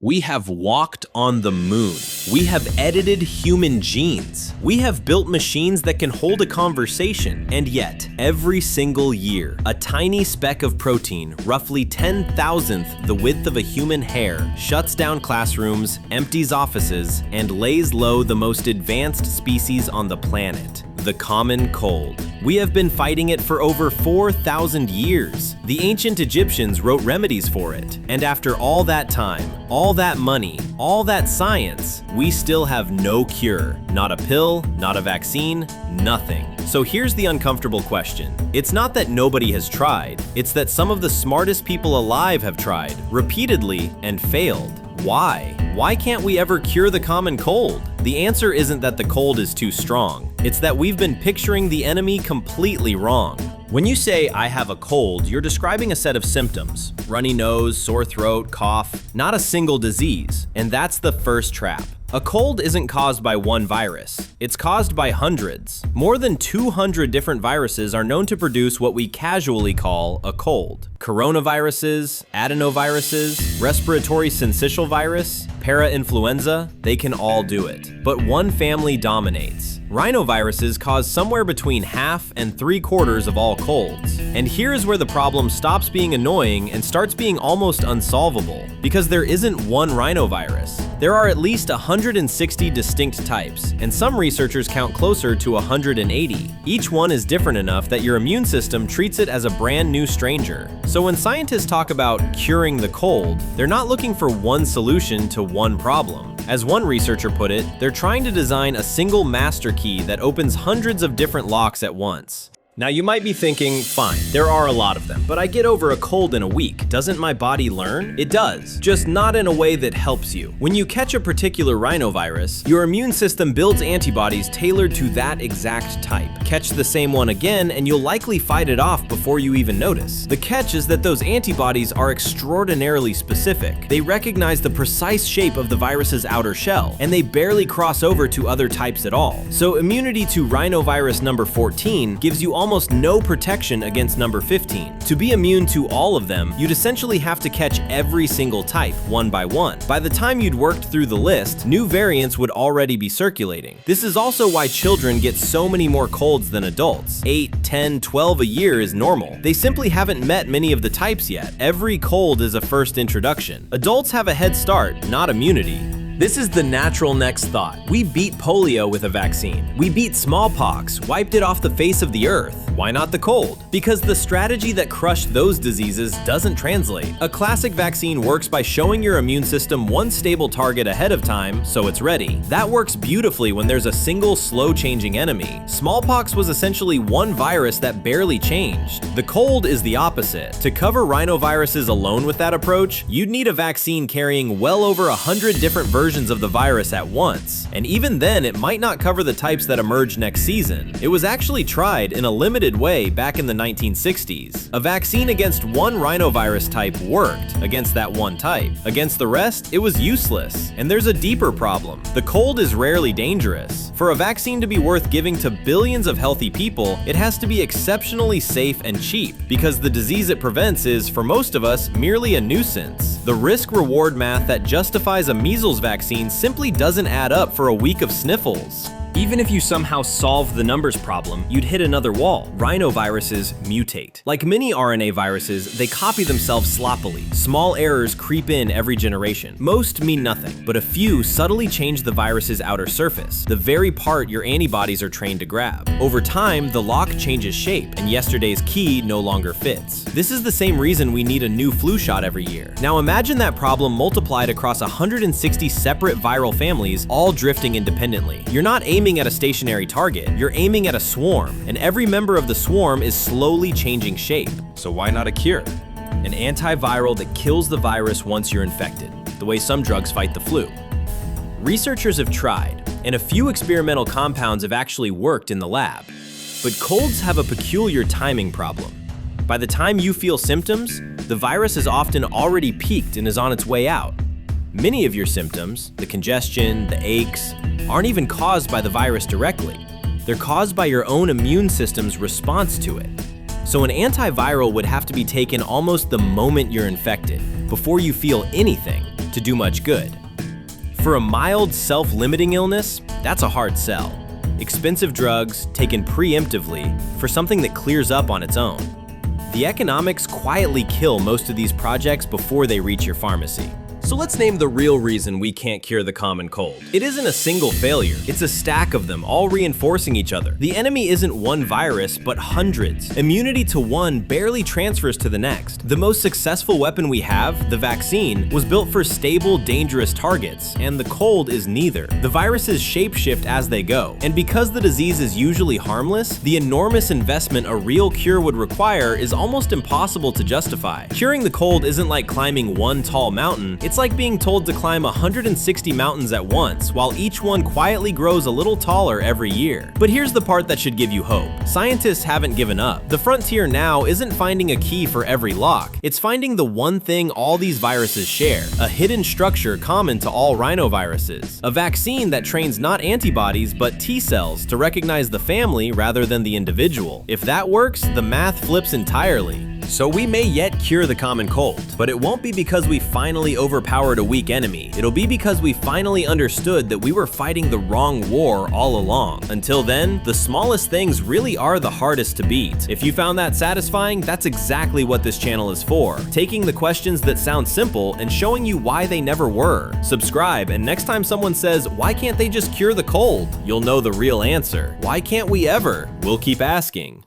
We have walked on the moon. We have edited human genes. We have built machines that can hold a conversation. And yet, every single year, a tiny speck of protein, roughly 10,000th the width of a human hair, shuts down classrooms, empties offices, and lays low the most advanced species on the planet. The common cold. We have been fighting it for over 4,000 years. The ancient Egyptians wrote remedies for it. And after all that time, all that money, all that science, we still have no cure. Not a pill, not a vaccine, nothing. So here's the uncomfortable question. It's not that nobody has tried, it's that some of the smartest people alive have tried, repeatedly, and failed. Why? Why can't we ever cure the common cold? The answer isn't that the cold is too strong. It's that we've been picturing the enemy completely wrong. When you say, "I have a cold," you're describing a set of symptoms. Runny nose, sore throat, cough, not a single disease. And that's the first trap. A cold isn't caused by one virus. It's caused by hundreds. More than 200 different viruses are known to produce what we casually call a cold. Coronaviruses, adenoviruses, respiratory syncytial virus, parainfluenza, they can all do it. But one family dominates. Rhinoviruses cause somewhere between half and 3/4 of all colds. And here is where the problem stops being annoying and starts being almost unsolvable. Because there isn't one rhinovirus. There are at least 160 distinct types, and some researchers count closer to 180. Each one is different enough that your immune system treats it as a brand new stranger. So when scientists talk about curing the cold, they're not looking for one solution to one problem. As one researcher put it, they're trying to design a single master key that opens hundreds of different locks at once. Now you might be thinking, fine, there are a lot of them, but I get over a cold in a week. Doesn't my body learn? It does, just not in a way that helps you. When you catch a particular rhinovirus, your immune system builds antibodies tailored to that exact type. Catch the same one again, and you'll likely fight it off before you even notice. The catch is that those antibodies are extraordinarily specific. They recognize the precise shape of the virus's outer shell, and they barely cross over to other types at all. So immunity to rhinovirus number 14 gives you almost no protection against number 15. To be immune to all of them, you'd essentially have to catch every single type, one by one. By the time you'd worked through the list, new variants would already be circulating. This is also why children get so many more colds than adults. 8, 10, 12 a year is normal. They simply haven't met many of the types yet. Every cold is a first introduction. Adults have a head start, not immunity. This is the natural next thought. We beat polio with a vaccine. We beat smallpox, wiped it off the face of the earth. Why not the cold? Because the strategy that crushed those diseases doesn't translate. A classic vaccine works by showing your immune system one stable target ahead of time, so it's ready. That works beautifully when there's a single slow-changing enemy. Smallpox was essentially one virus that barely changed. The cold is the opposite. To cover rhinoviruses alone with that approach, you'd need a vaccine carrying well over 100 different versions of the virus at once. And even then, it might not cover the types that emerge next season. It was actually tried in a limited way back in the 1960s. A vaccine against one rhinovirus type worked against that one type. Against the rest, it was useless. And there's a deeper problem. The cold is rarely dangerous. For a vaccine to be worth giving to billions of healthy people, it has to be exceptionally safe and cheap, because the disease it prevents is, for most of us, merely a nuisance. The risk-reward math that justifies a measles vaccine simply doesn't add up for a week of sniffles. Even if you somehow solve the numbers problem, you'd hit another wall. Rhinoviruses mutate. Like many RNA viruses, they copy themselves sloppily. Small errors creep in every generation. Most mean nothing, but a few subtly change the virus's outer surface, the very part your antibodies are trained to grab. Over time, the lock changes shape, and yesterday's key no longer fits. This is the same reason we need a new flu shot every year. Now imagine that problem multiplied across 160 separate viral families, all drifting independently. You're not aiming at a stationary target, you're aiming at a swarm, and every member of the swarm is slowly changing shape. So why not a cure? An antiviral that kills the virus once you're infected, the way some drugs fight the flu. Researchers have tried, and a few experimental compounds have actually worked in the lab. But colds have a peculiar timing problem. By the time you feel symptoms, the virus is often already peaked and is on its way out. Many of your symptoms, the congestion, the aches, aren't even caused by the virus directly. They're caused by your own immune system's response to it. So an antiviral would have to be taken almost the moment you're infected, before you feel anything, to do much good. For a mild, self-limiting illness, that's a hard sell. Expensive drugs taken preemptively for something that clears up on its own. The economics quietly kill most of these projects before they reach your pharmacy. So let's name the real reason we can't cure the common cold. It isn't a single failure, it's a stack of them, all reinforcing each other. The enemy isn't one virus, but hundreds. Immunity to one barely transfers to the next. The most successful weapon we have, the vaccine, was built for stable, dangerous targets, and the cold is neither. The viruses shapeshift as they go, and because the disease is usually harmless, the enormous investment a real cure would require is almost impossible to justify. Curing the cold isn't like climbing one tall mountain, it's like being told to climb 160 mountains at once, while each one quietly grows a little taller every year. But here's the part that should give you hope. Scientists haven't given up. The frontier now isn't finding a key for every lock, it's finding the one thing all these viruses share, a hidden structure common to all rhinoviruses. A vaccine that trains not antibodies but T cells to recognize the family rather than the individual. If that works, the math flips entirely. So we may yet cure the common cold, but it won't be because we finally overpowered a weak enemy. It'll be because we finally understood that we were fighting the wrong war all along. Until then, the smallest things really are the hardest to beat. If you found that satisfying, that's exactly what this channel is for. Taking the questions that sound simple and showing you why they never were. Subscribe, and next time someone says, "Why can't they just cure the cold?" you'll know the real answer. Why can't we ever? We'll keep asking.